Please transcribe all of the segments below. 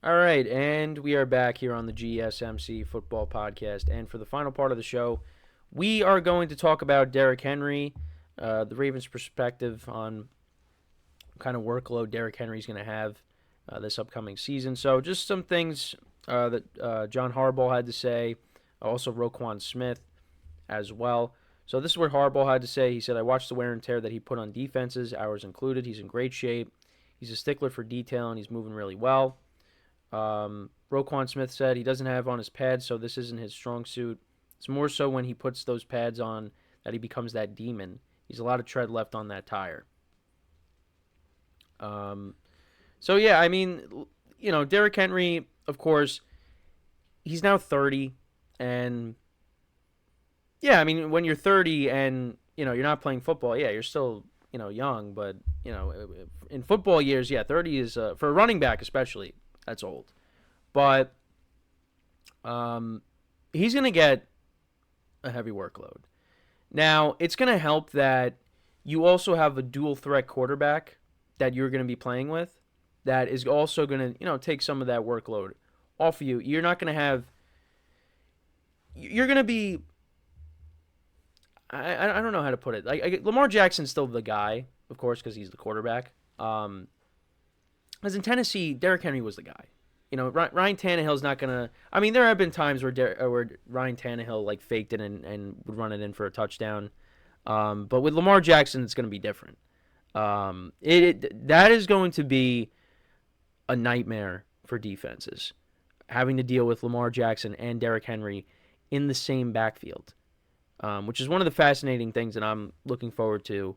All right, and we are back here on the GSMC Football Podcast. And for the final part of the show, we are going to talk about Derrick Henry, the Ravens' perspective on what kind of workload Derrick Henry is going to have this upcoming season. So just some things that John Harbaugh had to say, also Roquan Smith as well. So this is what Harbaugh had to say. He said, I watched the wear and tear that he put on defenses, ours included. He's in great shape. He's a stickler for detail, and he's moving really well. Roquan Smith said he doesn't have on his pads, so this isn't his strong suit. It's more so when he puts those pads on that he becomes that demon. He's a lot of tread left on that tire. So yeah, I mean, Derrick Henry, of course, he's now 30, and yeah, I mean, when you're 30 and you're not playing football, yeah, you're still young, but in football years, yeah, 30 is for a running back especially. That's old. But he's going to get a heavy workload. Now, it's going to help that you also have a dual threat quarterback that you're going to be playing with that is also going to, take some of that workload off of you. You're not going to have – you're going to be – I don't know how to put it. Lamar Jackson's still the guy, of course, because he's the quarterback. As in Tennessee, Derrick Henry was the guy. Ryan Tannehill's not going to – I mean, there have been times where Ryan Tannehill, faked it and would run it in for a touchdown. But with Lamar Jackson, it's going to be different. That is going to be a nightmare for defenses, having to deal with Lamar Jackson and Derrick Henry in the same backfield, which is one of the fascinating things that I'm looking forward to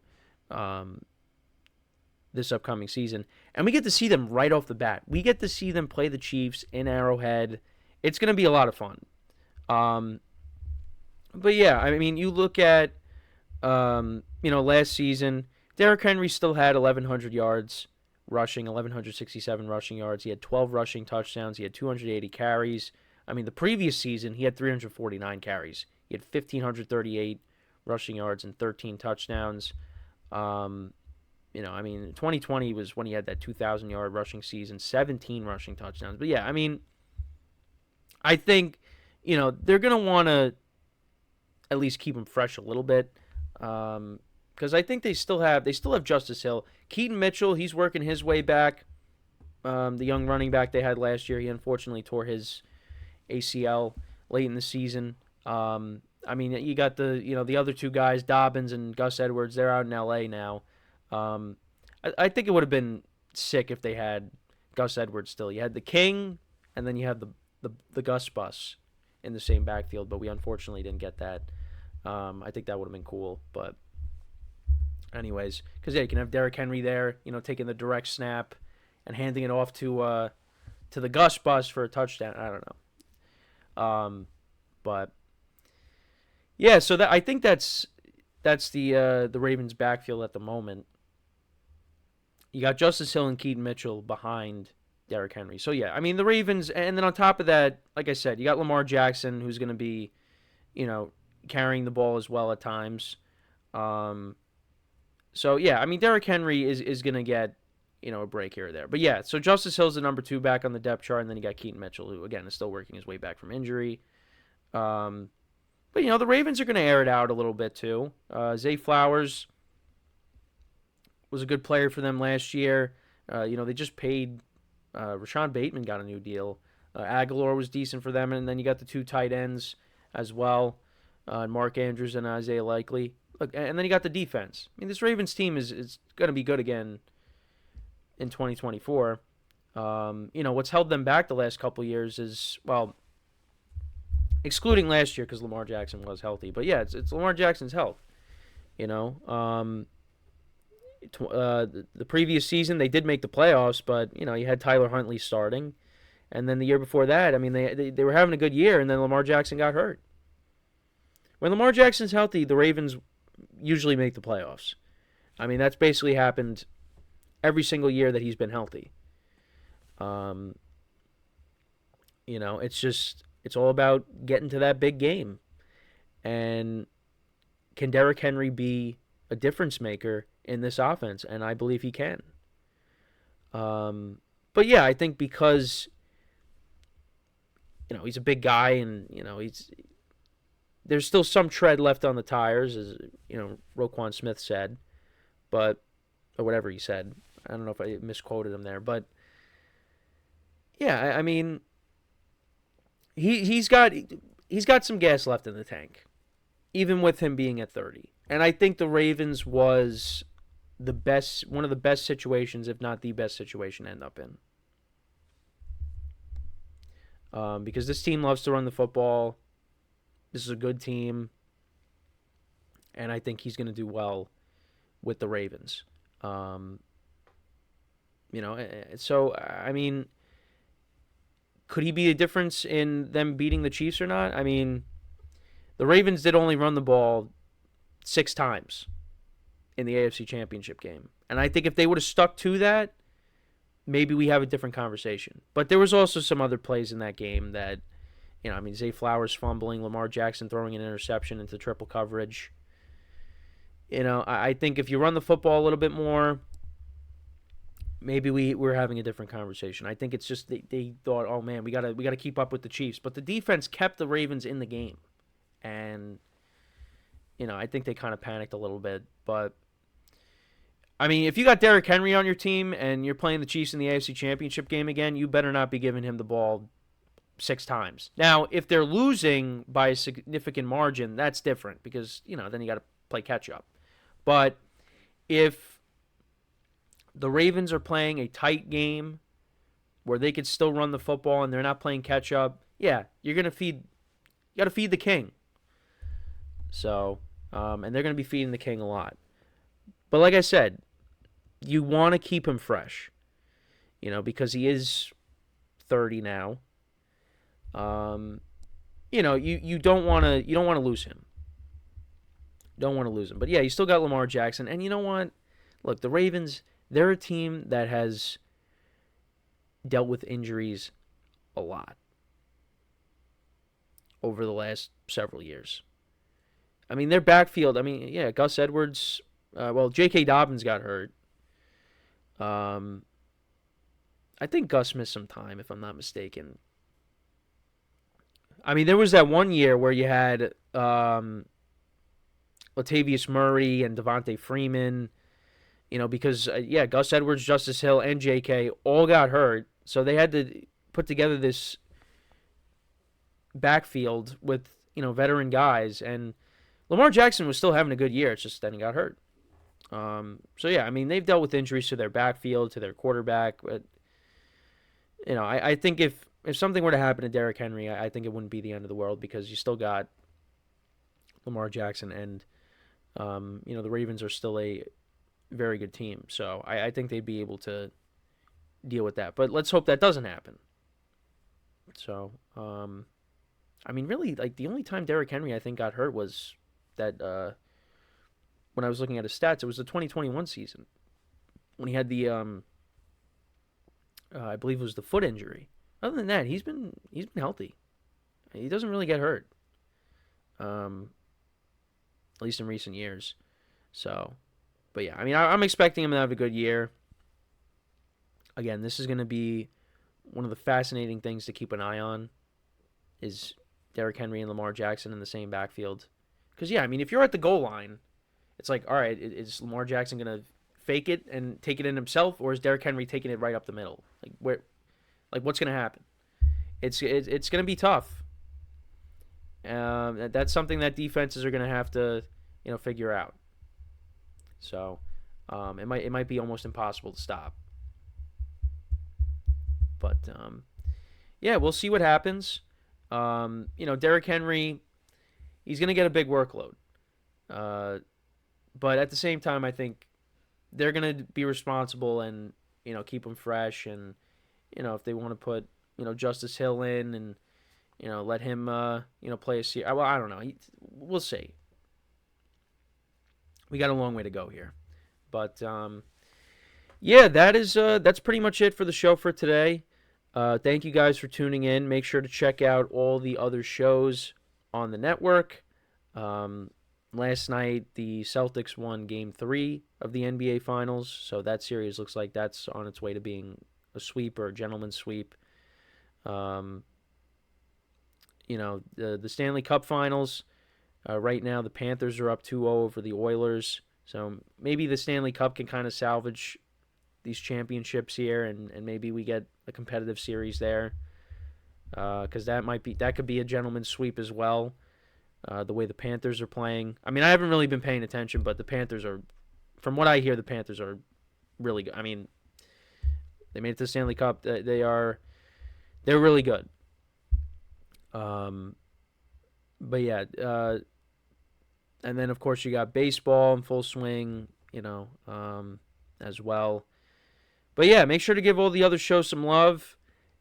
this upcoming season. And we get to see them right off the bat. We get to see them play the Chiefs in Arrowhead. It's going to be a lot of fun. But yeah, I mean, you look at, last season, Derrick Henry still had 1,100 yards rushing, 1,167 rushing yards. He had 12 rushing touchdowns. He had 280 carries. I mean, the previous season, he had 349 carries. He had 1,538 rushing yards and 13 touchdowns. 2020 was when he had that 2,000-yard rushing season, 17 rushing touchdowns. But yeah, I mean, I think, they're going to want to at least keep him fresh a little bit. Because I think they still have Justice Hill. Keaton Mitchell, he's working his way back. The young running back they had last year, he unfortunately tore his ACL late in the season. I mean, you got the other two guys, Dobbins and Gus Edwards. They're out in L.A. now. I think it would have been sick if they had Gus Edwards still. You had the King, and then you had the Gus bus in the same backfield, but we unfortunately didn't get that. I think that would have been cool, but anyways, because yeah, you can have Derrick Henry there, taking the direct snap and handing it off to the Gus bus for a touchdown. I don't know, but yeah, so I think that's the Ravens' backfield at the moment. You got Justice Hill and Keaton Mitchell behind Derrick Henry. So yeah, I mean the Ravens, and then on top of that, like I said, you got Lamar Jackson, who's going to be, carrying the ball as well at times. So yeah, I mean Derrick Henry is going to get, a break here or there. But yeah, so Justice Hill's the number 2 back on the depth chart, and then you got Keaton Mitchell, who again is still working his way back from injury. But the Ravens are going to air it out a little bit too. Zay Flowers was a good player for them last year. They just paid Rashad Bateman got a new deal. Aguilar was decent for them, and then you got the 2 tight ends as well, Mark Andrews and Isaiah Likely. Look, and then you got the defense. I mean, this Ravens team is going to be good again in 2024. What's held them back the last couple of years is, well, excluding last year because Lamar Jackson was healthy. But yeah, it's Lamar Jackson's health. The previous season they did make the playoffs, but you had Tyler Huntley starting, and then the year before that, I mean they were having a good year, and then Lamar Jackson got hurt. When Lamar Jackson's healthy, the Ravens usually make the playoffs. I mean that's basically happened every single year that he's been healthy. It's all about getting to that big game, and can Derrick Henry be a difference maker in this offense? And I believe he can. But yeah, I think because he's a big guy, and there's still some tread left on the tires, as Roquan Smith said, but or whatever he said. I don't know if I misquoted him there, but yeah, I mean, he's got some gas left in the tank, even with him being at 30. And I think the Ravens was one of the best situations, if not the best situation, to end up in. Because this team loves to run the football. This is a good team, and I think he's going to do well with the Ravens. So I mean, could he be a difference in them beating the Chiefs or not? I mean, the Ravens did only run the ball 6 times in the AFC Championship game, and I think if they would have stuck to that, maybe we have a different conversation. But there was also some other plays in that game that, Zay Flowers fumbling, Lamar Jackson throwing an interception into triple coverage. I think if you run the football a little bit more, maybe we're having a different conversation. I think it's just they thought, oh man, we gotta keep up with the Chiefs. But the defense kept the Ravens in the game. And, I think they kind of panicked a little bit. But, I mean, if you got Derrick Henry on your team and you're playing the Chiefs in the AFC Championship game again, you better not be giving him the ball 6 times. Now, if they're losing by a significant margin, that's different because, then you got to play catch-up. But if the Ravens are playing a tight game where they could still run the football and they're not playing catch-up, yeah, you got to feed the king. So, and they're going to be feeding the king a lot. But like I said, you want to keep him fresh, because he is 30 now. You don't want to lose him. Don't want to lose him. But yeah, you still got Lamar Jackson. And you know what? Look, the Ravens, they're a team that has dealt with injuries a lot over the last several years. I mean, their backfield, Gus Edwards, J.K. Dobbins got hurt. I think Gus missed some time, if I'm not mistaken. I mean, there was that one year where you had Latavius Murray and Devontae Freeman, because, Gus Edwards, Justice Hill, and J.K. all got hurt. So they had to put together this backfield with, veteran guys. And Lamar Jackson was still having a good year. It's just then he got hurt. They've dealt with injuries to their backfield, to their quarterback. But, I think if something were to happen to Derrick Henry, I think it wouldn't be the end of the world because you still got Lamar Jackson and, the Ravens are still a very good team. So I think they'd be able to deal with that. But let's hope that doesn't happen. So, really, like the only time Derrick Henry, I think, got hurt was that when I was looking at his stats, it was the 2021 season when he had the, I believe it was the foot injury. Other than that, he's been healthy. He doesn't really get hurt, at least in recent years. So, but yeah, I'm expecting him to have a good year. Again, this is going to be one of the fascinating things to keep an eye on is Derrick Henry and Lamar Jackson in the same backfield. Because, if you're at the goal line, it's like, all right, is Lamar Jackson going to fake it and take it in himself, or is Derrick Henry taking it right up the middle? What's going to happen? It's going to be tough. That's something that defenses are going to have to, figure out. So, it might be almost impossible to stop. But, we'll see what happens. Derrick Henry, he's going to get a big workload. But at the same time, I think they're going to be responsible and, keep him fresh. And, if they want to put, Justice Hill in and, let him, play a series. Well, I don't know. We'll see. We got a long way to go here. But, that's pretty much it for the show for today. Thank you guys for tuning in. Make sure to check out all the other shows on the network. Last night, the Celtics won Game 3 of the NBA Finals, so that series looks like that's on its way to being a sweep or a gentleman's sweep. the Stanley Cup Finals. Right now, the Panthers are up 2-0 over the Oilers. So maybe the Stanley Cup can kind of salvage these championships here, and maybe we get a competitive series there. Because that could be a gentleman's sweep as well. The way the Panthers are playing. I mean, I haven't really been paying attention, but the Panthers are, from what I hear, the Panthers are really good. I mean, they made it to the Stanley Cup. They're really good. But yeah, and then of course you got baseball in full swing, as well. But yeah, make sure to give all the other shows some love.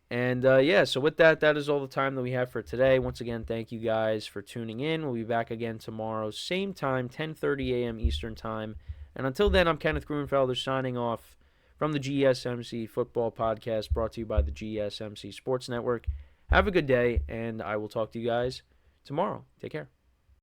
And so with that is all the time that we have for today. Once again, thank you guys for tuning in. We'll be back again tomorrow, same time, 10:30 a.m. Eastern Time. And until then, I'm Kenneth Grunfelder signing off from the GSMC Football Podcast, brought to you by the GSMC Sports Network. Have a good day, and I will talk to you guys tomorrow. Take care.